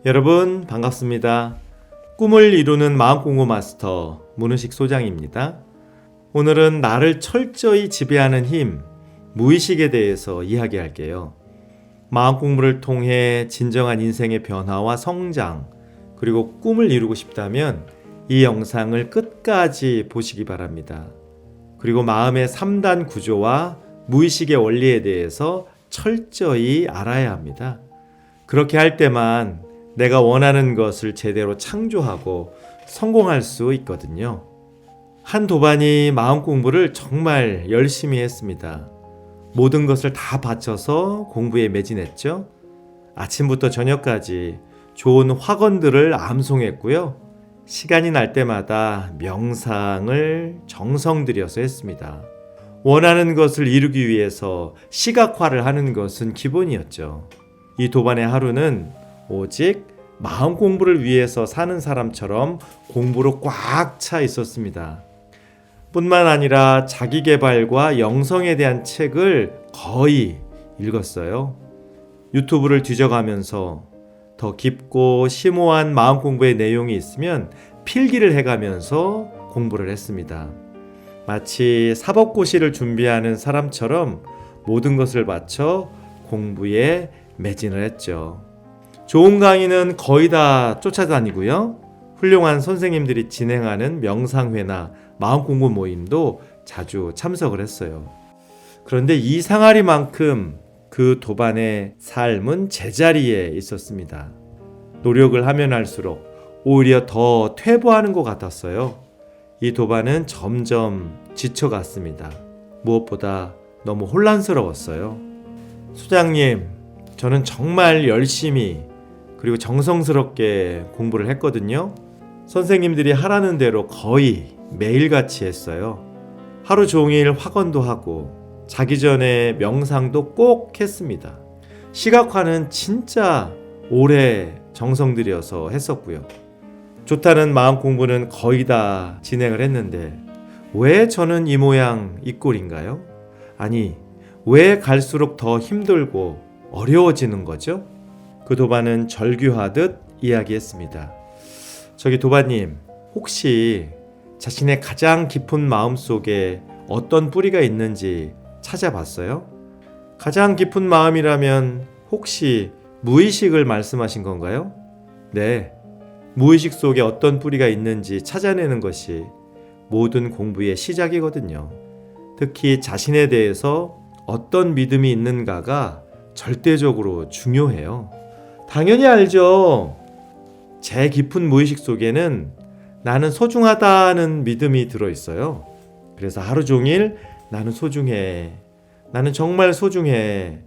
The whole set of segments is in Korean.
여러분 반갑습니다. 꿈을 이루는 마음공부 마스터 문은식 소장입니다. 오늘은 나를 철저히 지배하는 힘, 무의식에 대해서 이야기할게요. 마음공부를 통해 진정한 인생의 변화와 성장, 그리고 꿈을 이루고 싶다면 이 영상을 끝까지 보시기 바랍니다. 그리고 마음의 3단 구조와 무의식의 원리에 대해서 철저히 알아야 합니다. 그렇게 할 때만 내가 원하는 것을 제대로 창조하고 성공할 수 있거든요. 한 도반이 마음 공부를 정말 열심히 했습니다. 모든 것을 다 바쳐서 공부에 매진했죠. 아침부터 저녁까지 좋은 화건들을 암송했고요. 시간이 날 때마다 명상을 정성 들여서 했습니다. 원하는 것을 이루기 위해서 시각화를 하는 것은 기본이었죠. 이 도반의 하루는 오직 마음 공부를 위해서 사는 사람처럼 공부로 꽉 차 있었습니다. 뿐만 아니라 자기계발과 영성에 대한 책을 거의 읽었어요. 유튜브를 뒤져가면서 더 깊고 심오한 마음 공부의 내용이 있으면 필기를 해가면서 공부를 했습니다. 마치 사법고시를 준비하는 사람처럼 모든 것을 바쳐 공부에 매진을 했죠. 좋은 강의는 거의 다 쫓아다니고요. 훌륭한 선생님들이 진행하는 명상회나 마음공부 모임도 자주 참석을 했어요. 그런데 이 상아리만큼 그 도반의 삶은 제자리에 있었습니다. 노력을 하면 할수록 오히려 더 퇴보하는 것 같았어요. 이 도반은 점점 지쳐갔습니다. 무엇보다 너무 혼란스러웠어요. 소장님, 저는 정말 열심히 그리고 정성스럽게 공부를 했거든요. 선생님들이 하라는 대로 거의 매일같이 했어요. 하루 종일 화건도 하고 자기 전에 명상도 꼭 했습니다. 시각화는 진짜 오래 정성 들여서 했었고요. 좋다는 마음 공부는 거의 다 진행을 했는데 왜 저는 이 모양 이 꼴인가요? 아니, 왜 갈수록 더 힘들고 어려워지는 거죠? 그 도반은 절규하듯 이야기했습니다. 저기 도반님, 혹시 자신의 가장 깊은 마음 속에 어떤 뿌리가 있는지 찾아봤어요? 가장 깊은 마음이라면 혹시 무의식을 말씀하신 건가요? 네, 무의식 속에 어떤 뿌리가 있는지 찾아내는 것이 모든 공부의 시작이거든요. 특히 자신에 대해서 어떤 믿음이 있는가가 절대적으로 중요해요. 당연히 알죠. 제 깊은 무의식 속에는 나는 소중하다는 믿음이 들어있어요. 그래서 하루 종일 나는 소중해. 나는 정말 소중해.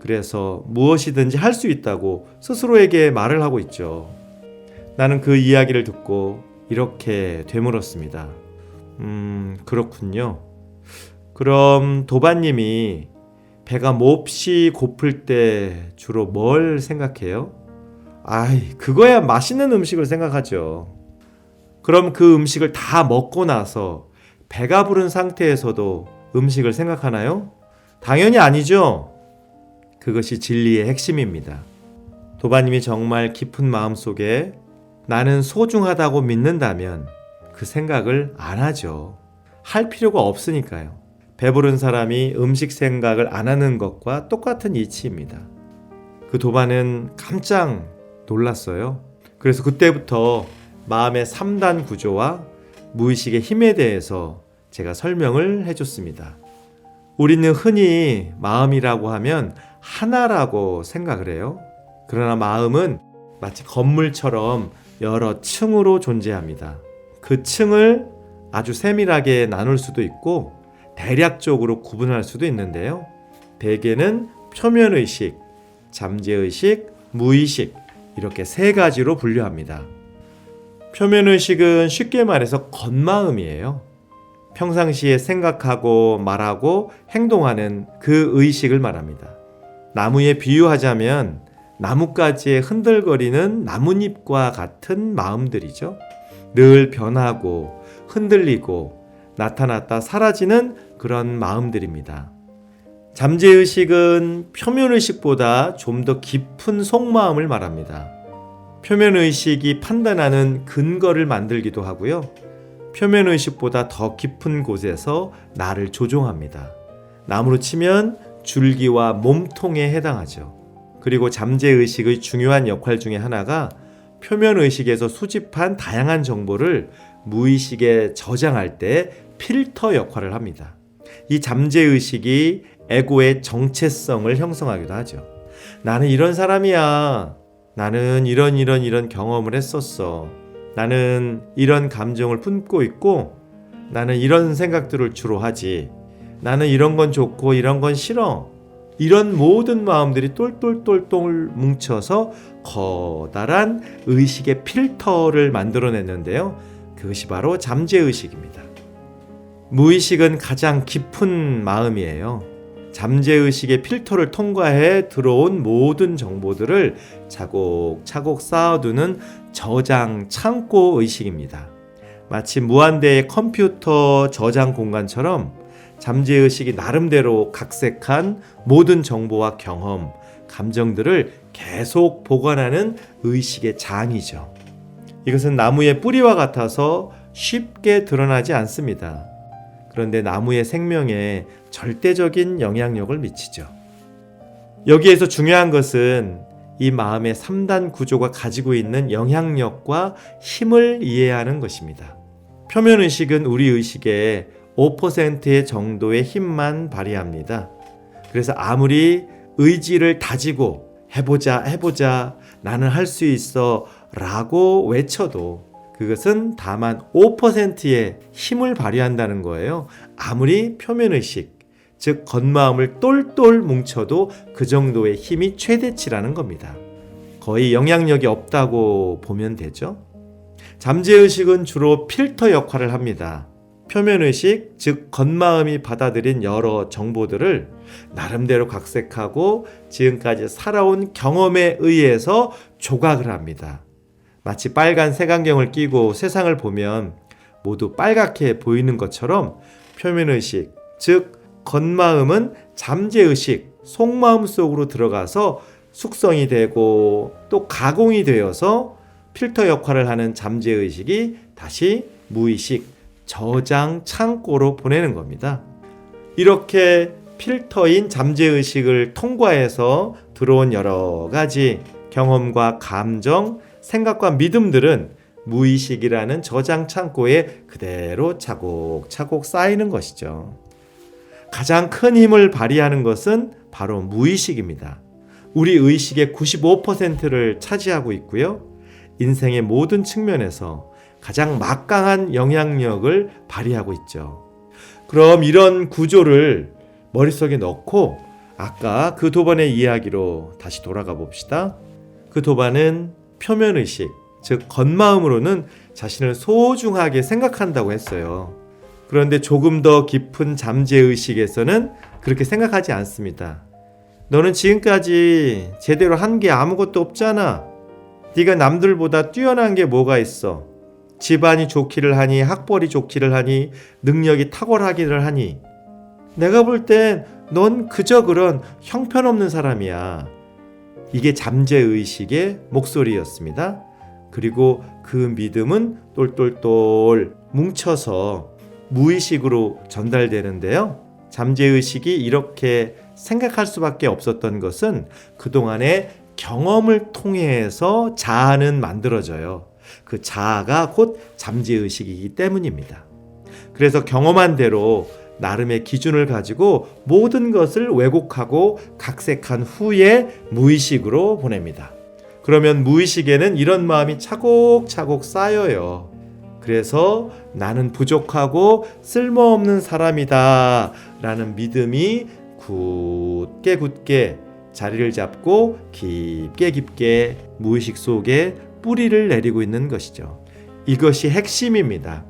그래서 무엇이든지 할 수 있다고 스스로에게 말을 하고 있죠. 나는 그 이야기를 듣고 이렇게 되물었습니다. 그렇군요. 그럼 도반님이 배가 몹시 고플 때 주로 뭘 생각해요? 그거야 맛있는 음식을 생각하죠. 그럼 그 음식을 다 먹고 나서 배가 부른 상태에서도 음식을 생각하나요? 당연히 아니죠. 그것이 진리의 핵심입니다. 도반님이 정말 깊은 마음 속에 나는 소중하다고 믿는다면 그 생각을 안 하죠. 할 필요가 없으니까요. 배부른 사람이 음식 생각을 안 하는 것과 똑같은 이치입니다. 그 도반은 깜짝 놀랐어요. 그래서 그때부터 마음의 3단 구조와 무의식의 힘에 대해서 제가 설명을 해줬습니다. 우리는 흔히 마음이라고 하면 하나라고 생각을 해요. 그러나 마음은 마치 건물처럼 여러 층으로 존재합니다. 그 층을 아주 세밀하게 나눌 수도 있고 대략적으로 구분할 수도 있는데요. 대개는 표면의식, 잠재의식, 무의식 이렇게 세 가지로 분류합니다. 표면의식은 쉽게 말해서 겉마음이에요. 평상시에 생각하고 말하고 행동하는 그 의식을 말합니다. 나무에 비유하자면 나뭇가지에 흔들거리는 나뭇잎과 같은 마음들이죠. 늘 변하고 흔들리고 나타났다 사라지는 그런 마음들입니다. 잠재의식은 표면의식보다 좀 더 깊은 속마음을 말합니다. 표면의식이 판단하는 근거를 만들기도 하고요. 표면의식보다 더 깊은 곳에서 나를 조종합니다. 나무로 치면 줄기와 몸통에 해당하죠. 그리고 잠재의식의 중요한 역할 중에 하나가 표면의식에서 수집한 다양한 정보를 무의식에 저장할 때 필터 역할을 합니다. 이 잠재의식이 에고의 정체성을 형성하기도 하죠. 나는 이런 사람이야. 나는 이런 경험을 했었어. 나는 이런 감정을 품고 있고 나는 이런 생각들을 주로 하지. 나는 이런 건 좋고 이런 건 싫어. 이런 모든 마음들이 똘똘똘똘 뭉쳐서 커다란 의식의 필터를 만들어냈는데요. 그것이 바로 잠재의식입니다. 무의식은 가장 깊은 마음이에요. 잠재의식의 필터를 통과해 들어온 모든 정보들을 차곡차곡 쌓아두는 저장 창고 의식입니다. 마치 무한대의 컴퓨터 저장 공간처럼 잠재의식이 나름대로 각색한 모든 정보와 경험, 감정들을 계속 보관하는 의식의 장이죠. 이것은 나무의 뿌리와 같아서 쉽게 드러나지 않습니다. 그런데 나무의 생명에 절대적인 영향력을 미치죠. 여기에서 중요한 것은 이 마음의 3단 구조가 가지고 있는 영향력과 힘을 이해하는 것입니다. 표면의식은 우리 의식의 5% 정도의 힘만 발휘합니다. 그래서 아무리 의지를 다지고 해보자, 나는 할 수 있어 라고 외쳐도 그것은 다만 5%의 힘을 발휘한다는 거예요. 아무리 표면의식, 즉 겉마음을 똘똘 뭉쳐도 그 정도의 힘이 최대치라는 겁니다. 거의 영향력이 없다고 보면 되죠. 잠재의식은 주로 필터 역할을 합니다. 표면의식, 즉 겉마음이 받아들인 여러 정보들을 나름대로 각색하고 지금까지 살아온 경험에 의해서 조각을 합니다. 마치 빨간 색안경을 끼고 세상을 보면 모두 빨갛게 보이는 것처럼 표면의식, 즉 겉마음은 잠재의식, 속마음 속으로 들어가서 숙성이 되고 또 가공이 되어서 필터 역할을 하는 잠재의식이 다시 무의식, 저장 창고로 보내는 겁니다. 이렇게 필터인 잠재의식을 통과해서 들어온 여러 가지 경험과 감정, 생각과 믿음들은 무의식이라는 저장 창고에 그대로 차곡차곡 쌓이는 것이죠. 가장 큰 힘을 발휘하는 것은 바로 무의식입니다. 우리 의식의 95%를 차지하고 있고요. 인생의 모든 측면에서 가장 막강한 영향력을 발휘하고 있죠. 그럼 이런 구조를 머릿속에 넣고 아까 그 도반의 이야기로 다시 돌아가 봅시다. 그 도반은 표면의식, 즉 겉마음으로는 자신을 소중하게 생각한다고 했어요. 그런데 조금 더 깊은 잠재의식에서는 그렇게 생각하지 않습니다. 너는 지금까지 제대로 한 게 아무것도 없잖아. 네가 남들보다 뛰어난 게 뭐가 있어. 집안이 좋기를 하니, 학벌이 좋기를 하니, 능력이 탁월하기를 하니. 내가 볼 땐 넌 그저 그런 형편없는 사람이야. 이게 잠재의식의 목소리였습니다. 그리고 그 믿음은 똘똘똘 뭉쳐서 무의식으로 전달되는데요. 잠재의식이 이렇게 생각할 수밖에 없었던 것은 그동안의 경험을 통해서 자아는 만들어져요. 그 자아가 곧 잠재의식이기 때문입니다. 그래서 경험한 대로 나름의 기준을 가지고 모든 것을 왜곡하고 각색한 후에 무의식으로 보냅니다. 그러면 무의식에는 이런 마음이 차곡차곡 쌓여요. 그래서 나는 부족하고 쓸모없는 사람이다 라는 믿음이 굳게 자리를 잡고 깊게 무의식 속에 뿌리를 내리고 있는 것이죠. 이것이 핵심입니다.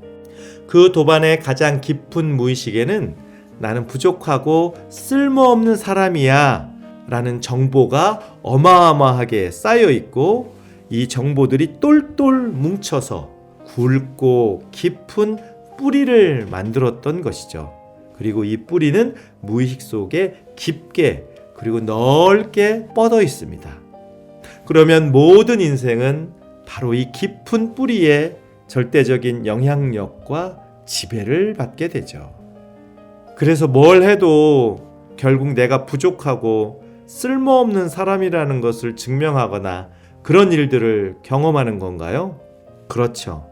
그 도반의 가장 깊은 무의식에는 나는 부족하고 쓸모없는 사람이야 라는 정보가 어마어마하게 쌓여 있고 이 정보들이 똘똘 뭉쳐서 굵고 깊은 뿌리를 만들었던 것이죠. 그리고 이 뿌리는 무의식 속에 깊게 그리고 넓게 뻗어 있습니다. 그러면 모든 인생은 바로 이 깊은 뿌리에 절대적인 영향력과 지배를 받게 되죠. 그래서 뭘 해도 결국 내가 부족하고 쓸모없는 사람이라는 것을 증명하거나 그런 일들을 경험하는 건가요? 그렇죠.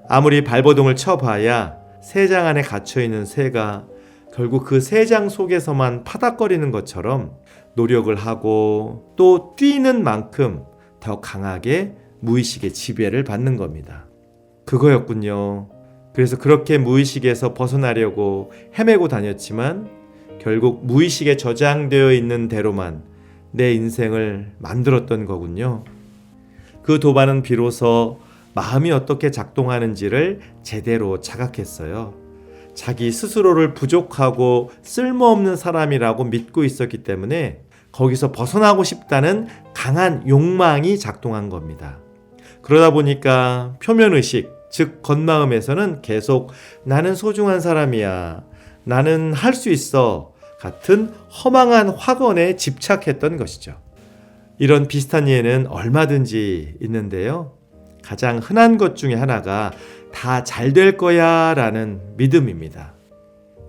아무리 발버둥을 쳐봐야 새장 안에 갇혀있는 새가 결국 그 새장 속에서만 파닥거리는 것처럼 노력을 하고 또 뛰는 만큼 더 강하게 무의식의 지배를 받는 겁니다. 그거였군요. 그래서 그렇게 무의식에서 벗어나려고 헤매고 다녔지만 결국 무의식에 저장되어 있는 대로만 내 인생을 만들었던 거군요. 그 도반은 비로소 마음이 어떻게 작동하는지를 제대로 자각했어요. 자기 스스로를 부족하고 쓸모없는 사람이라고 믿고 있었기 때문에 거기서 벗어나고 싶다는 강한 욕망이 작동한 겁니다. 그러다 보니까 표면의식, 즉 겉마음에서는 계속 나는 소중한 사람이야, 나는 할 수 있어 같은 허망한 확언에 집착했던 것이죠. 이런 비슷한 예는 얼마든지 있는데요. 가장 흔한 것 중에 하나가 다 잘 될 거야 라는 믿음입니다.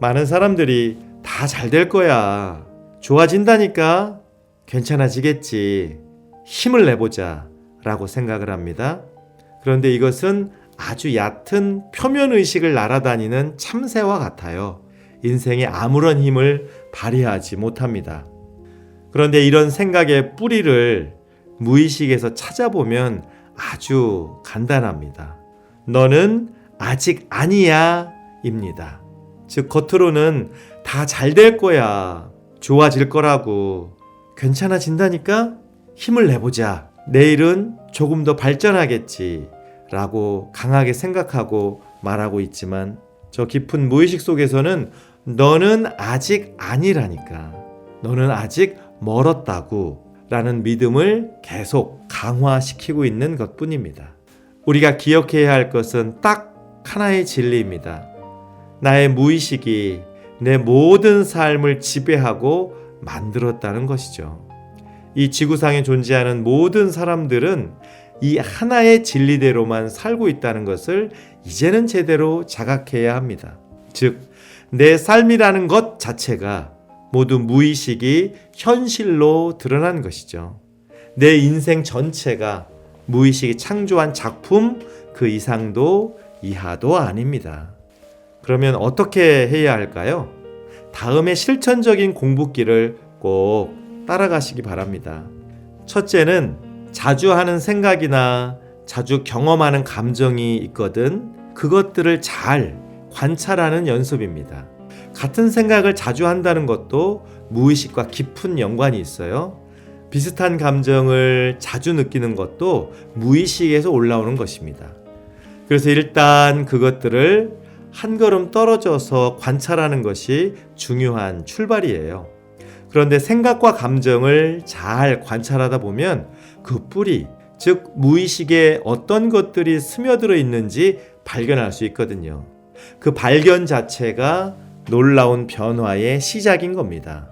많은 사람들이 다 잘 될 거야, 좋아진다니까, 괜찮아지겠지, 힘을 내보자 라고 생각을 합니다. 그런데 이것은 아주 얕은 표면의식을 날아다니는 참새와 같아요. 인생에 아무런 힘을 발휘하지 못합니다. 그런데 이런 생각의 뿌리를 무의식에서 찾아보면 아주 간단합니다. 너는 아직 아니야 입니다. 즉 겉으로는 다 잘 될 거야, 좋아질 거라고, 괜찮아진다니까, 힘을 내보자, 내일은 조금 더 발전하겠지 라고 강하게 생각하고 말하고 있지만 저 깊은 무의식 속에서는 너는 아직 아니라니까, 너는 아직 멀었다고 라는 믿음을 계속 강화시키고 있는 것뿐입니다. 우리가 기억해야 할 것은 딱 하나의 진리입니다. 나의 무의식이 내 모든 삶을 지배하고 만들었다는 것이죠. 이 지구상에 존재하는 모든 사람들은 이 하나의 진리대로만 살고 있다는 것을 이제는 제대로 자각해야 합니다. 즉, 내 삶이라는 것 자체가 모두 무의식이 현실로 드러난 것이죠. 내 인생 전체가 무의식이 창조한 작품 그 이상도 이하도 아닙니다. 그러면 어떻게 해야 할까요? 다음의 실천적인 공부길을 꼭 따라가시기 바랍니다. 첫째는 자주 하는 생각이나 자주 경험하는 감정이 있거든 그것들을 잘 관찰하는 연습입니다. 같은 생각을 자주 한다는 것도 무의식과 깊은 연관이 있어요. 비슷한 감정을 자주 느끼는 것도 무의식에서 올라오는 것입니다. 그래서 일단 그것들을 한 걸음 떨어져서 관찰하는 것이 중요한 출발이에요. 그런데 생각과 감정을 잘 관찰하다 보면 그 뿌리, 즉 무의식에 어떤 것들이 스며들어 있는지 발견할 수 있거든요. 그 발견 자체가 놀라운 변화의 시작인 겁니다.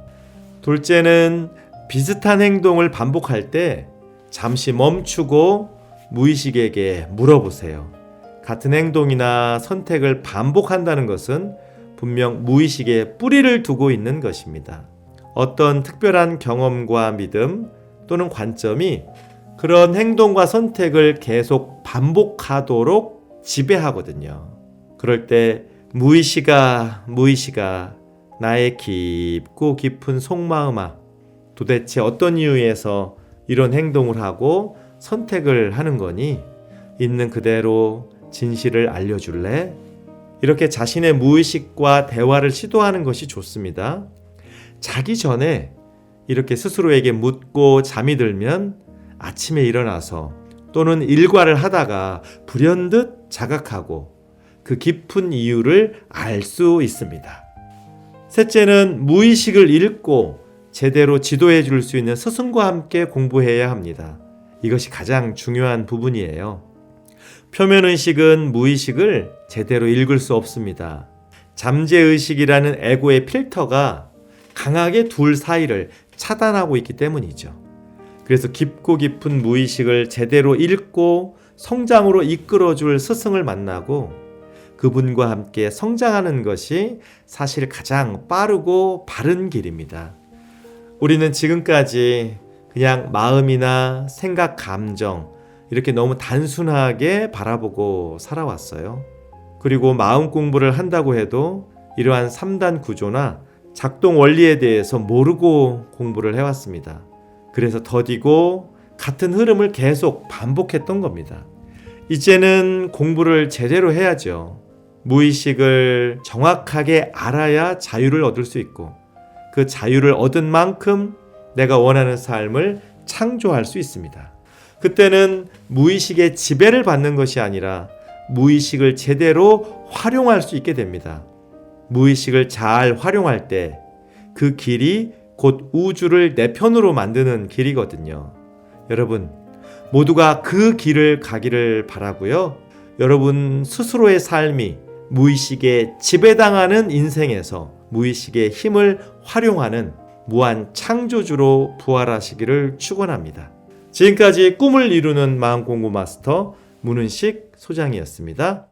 둘째는 비슷한 행동을 반복할 때 잠시 멈추고 무의식에게 물어보세요. 같은 행동이나 선택을 반복한다는 것은 분명 무의식에 뿌리를 두고 있는 것입니다. 어떤 특별한 경험과 믿음 또는 관점이 그런 행동과 선택을 계속 반복하도록 지배하거든요. 그럴 때 무의식아 나의 깊고 깊은 속마음아, 도대체 어떤 이유에서 이런 행동을 하고 선택을 하는 거니? 있는 그대로 진실을 알려줄래? 이렇게 자신의 무의식과 대화를 시도하는 것이 좋습니다. 자기 전에 이렇게 스스로에게 묻고 잠이 들면 아침에 일어나서 또는 일과를 하다가 불현듯 자각하고 그 깊은 이유를 알 수 있습니다. 셋째는 무의식을 읽고 제대로 지도해 줄 수 있는 스승과 함께 공부해야 합니다. 이것이 가장 중요한 부분이에요. 표면의식은 무의식을 제대로 읽을 수 없습니다. 잠재의식이라는 에고의 필터가 강하게 둘 사이를 차단하고 있기 때문이죠. 그래서 깊고 깊은 무의식을 제대로 읽고 성장으로 이끌어줄 스승을 만나고 그분과 함께 성장하는 것이 사실 가장 빠르고 바른 길입니다. 우리는 지금까지 그냥 마음이나 생각, 감정 이렇게 너무 단순하게 바라보고 살아왔어요. 그리고 마음 공부를 한다고 해도 이러한 3단 구조나 작동 원리에 대해서 모르고 공부를 해왔습니다. 그래서 더디고 같은 흐름을 계속 반복했던 겁니다. 이제는 공부를 제대로 해야죠. 무의식을 정확하게 알아야 자유를 얻을 수 있고 그 자유를 얻은 만큼 내가 원하는 삶을 창조할 수 있습니다. 그때는 무의식의 지배를 받는 것이 아니라 무의식을 제대로 활용할 수 있게 됩니다. 무의식을 잘 활용할 때 그 길이 곧 우주를 내 편으로 만드는 길이거든요. 여러분, 모두가 그 길을 가기를 바라고요. 여러분 스스로의 삶이 무의식에 지배당하는 인생에서 무의식의 힘을 활용하는 무한 창조주로 부활하시기를 축원합니다. 지금까지 꿈을 이루는 마음공부 마스터 문은식 소장이었습니다.